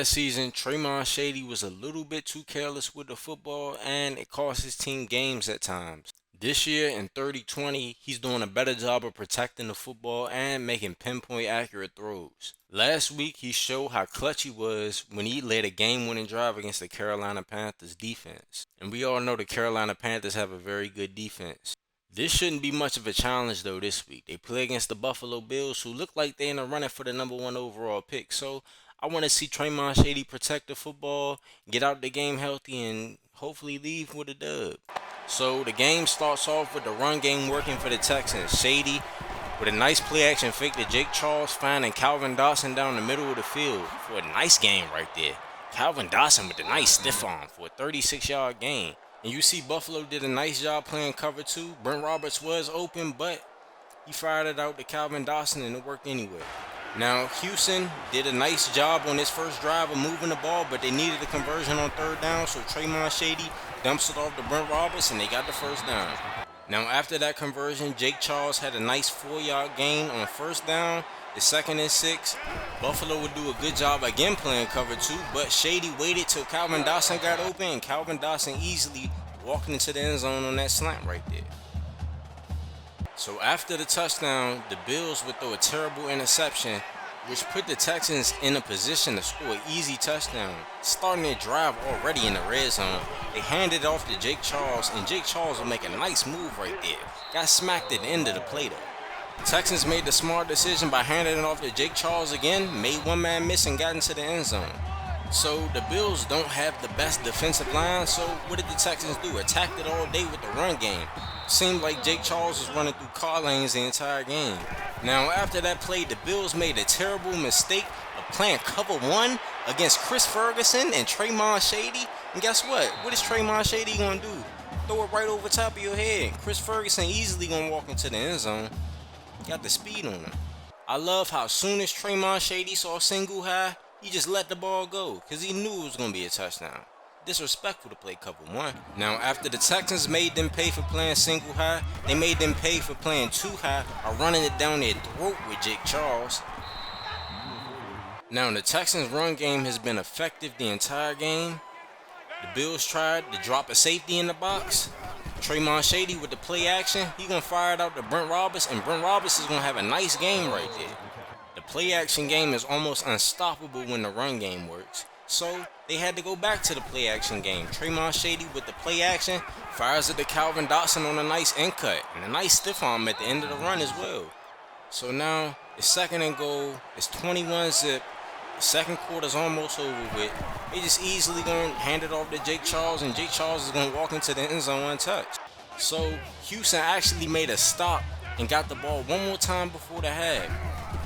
Last season, Tremon Shady was a little bit too careless with the football and it cost his team games at times. This year in 30-20, he's doing a better job of protecting the football and making pinpoint accurate throws. Last week, he showed how clutch he was when he led a game-winning drive against the Carolina Panthers defense. And we all know the Carolina Panthers have a very good defense. This shouldn't be much of a challenge though this week. They play against the Buffalo Bills who look like they're in the running for the number one overall pick. So I want to see Tremon Shady protect the football, get out the game healthy, and hopefully leave with a dub. So the game starts off with the run game working for the Texans. Shady with a nice play action fake to Jake Charles, finding Calvin Dawson down the middle of the field for a nice game right there. Calvin Dawson with a nice stiff arm for a 36-yard gain. And you see Buffalo did a nice job playing cover two. Brent Roberts was open, but he fired it out to Calvin Dawson and it worked anyway. Now, Houston did a nice job on his first drive of moving the ball, but they needed a conversion on third down, so Tremon Shady dumps it off to Brent Roberts and they got the first down. Now, after that conversion, Jake Charles had a nice 4-yard gain on first down. The 2nd and 6. Buffalo would do a good job again playing cover 2, but Shady waited till Calvin Dawson got open, and Calvin Dawson easily walked into the end zone on that slant right there. So after the touchdown, the Bills would throw a terrible interception, which put the Texans in a position to score an easy touchdown. Starting their drive already in the red zone, they handed it off to Jake Charles, and Jake Charles will make a nice move right there. Got smacked at the end of the play though. The Texans made the smart decision by handing it off to Jake Charles again, made one man miss and got into the end zone. So the Bills don't have the best defensive line, so what did the Texans do? Attacked it all day with the run game. Seemed like Jake Charles was running through car lanes the entire game. Now after that play, the Bills made a terrible mistake of playing cover 1 against Chris Ferguson and Tremon Shady. And guess what? What is Tremon Shady gonna do? Throw it right over top of your head. Chris Ferguson easily gonna walk into the end zone. Got the speed on him. I love how soon as Tremon Shady saw single high, he just let the ball go because he knew it was going to be a touchdown. Disrespectful to play cover 1. Now, after the Texans made them pay for playing single high, they made them pay for playing 2 high or running it down their throat with Jake Charles. Now, the Texans' run game has been effective the entire game. The Bills tried to drop a safety in the box. Tremon Shady with the play action, he gonna fire it out to Brent Roberts, and Brent Roberts is gonna have a nice game right there. The play action game is almost unstoppable when the run game works, so they had to go back to the play action game. Tremon Shady with the play action fires it to Calvin Dawson on a nice end cut and a nice stiff arm at the end of the run as well. So now it's 2nd and goal, it's 21-zip. The second quarter's almost over with. They just easily gonna hand it off to Jake Charles, and Jake Charles is gonna walk into the end zone untouched. So Houston actually made a stop and got the ball one more time before the half.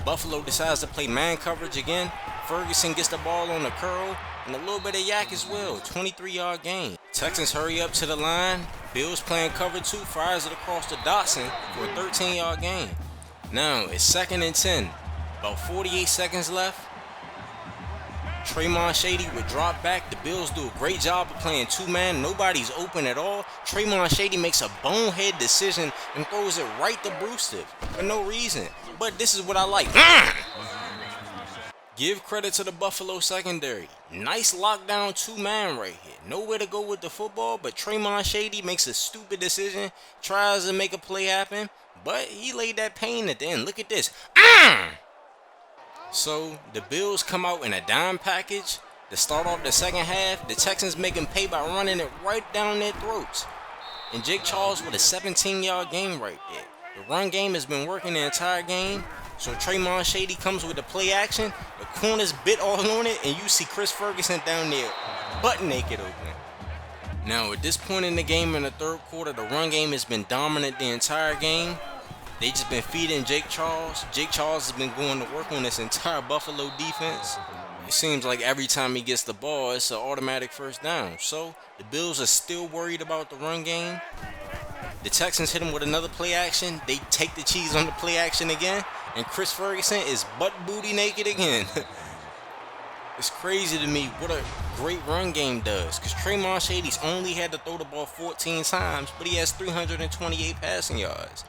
Buffalo decides to play man coverage again. Ferguson gets the ball on the curl and a little bit of yak as well. 23-yard gain. Texans hurry up to the line. Bills playing cover 2, fires it across to Dotson for a 13-yard gain. Now it's 2nd and 10. About 48 seconds left. Tremon Shady would drop back. The Bills do a great job of playing 2-man. Nobody's open at all. Tremon Shady makes a bonehead decision and throws it right to Brewster for no reason. But this is what I like. Give credit to the Buffalo secondary. Nice lockdown 2-man right here. Nowhere to go with the football, but Tremon Shady makes a stupid decision, tries to make a play happen, but he laid that pain at the end. Look at this. So the Bills come out in a dime package to start off the second half. The Texans make them pay by running it right down their throats. And Jake Charles with a 17-yard gain right there. The run game has been working the entire game. So Tremon Shady comes with the play action. The corners bit all on it, and you see Chris Ferguson down there butt naked open. Now at this point in the game in the third quarter, the run game has been dominant the entire game. They just been feeding Jake Charles. Jake Charles has been going to work on this entire Buffalo defense. It seems like every time he gets the ball, it's an automatic first down. So the Bills are still worried about the run game. The Texans hit him with another play action. They take the cheese on the play action again. And Chris Ferguson is butt booty naked again. It's crazy to me what a great run game does. Because Tremon Shady's only had to throw the ball 14 times, but he has 328 passing yards.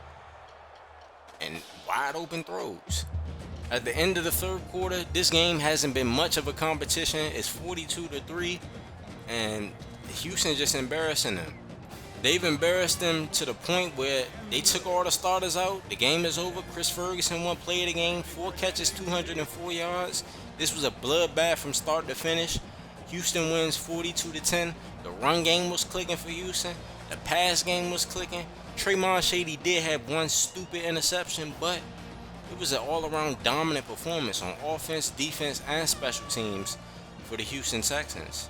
And wide open throws. At the end of the third quarter, this game hasn't been much of a competition. It's 42-3, and Houston just embarrassing them. They've embarrassed them to the point where they took all the starters out. The game is over. Chris Ferguson won play of the game, 4 catches, 204 yards. This was a bloodbath from start to finish. Houston wins 42-10. The run game was clicking for Houston. The pass game was clicking. Tremon Shady did have one stupid interception, but it was an all-around dominant performance on offense, defense, and special teams for the Houston Texans.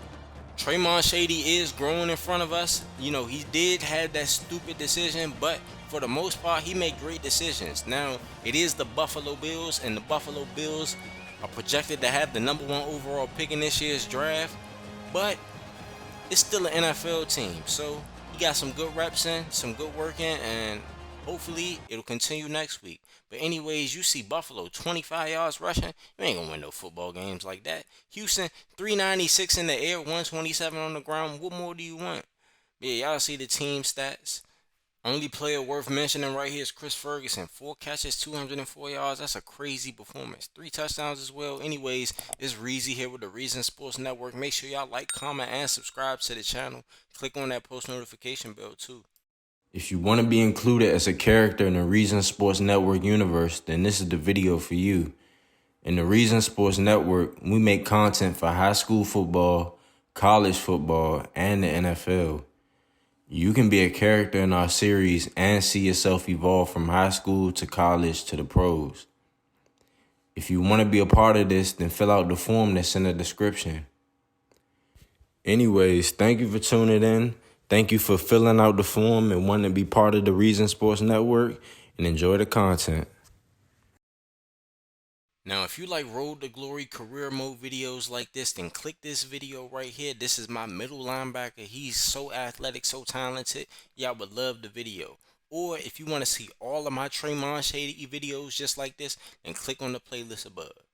Tremon Shady is growing in front of us. You know, he did have that stupid decision, but for the most part, he made great decisions. Now, it is the Buffalo Bills, and the Buffalo Bills are projected to have the #1 overall pick in this year's draft, but it's still an NFL team. So he got some good reps in, some good work in, and hopefully it'll continue next week. But anyways, you see Buffalo 25 yards rushing. You ain't gonna win no football games like that. Houston 396 in the air, 127 on the ground. What more do you want? Yeah, y'all see the team stats. Only player worth mentioning right here is Chris Ferguson. 4 catches, 204 yards. That's a crazy performance. 3 touchdowns as well. Anyways, it's Reezy here with the Reason Sports Network. Make sure y'all like, comment, and subscribe to the channel. Click on that post notification bell too. If you want to be included as a character in the Reason Sports Network universe, then this is the video for you. In the Reason Sports Network, we make content for high school football, college football, and the NFL. You can be a character in our series and see yourself evolve from high school to college to the pros. If you want to be a part of this, then fill out the form that's in the description. Anyways, thank you for tuning in. Thank you for filling out the form and wanting to be part of the Reason Sports Network, and enjoy the content. Now, if you like Road to Glory career mode videos like this, then click this video right here. This is my middle linebacker. He's so athletic, so talented. Y'all would love the video. Or if you want to see all of my Tremon Shady videos just like this, then click on the playlist above.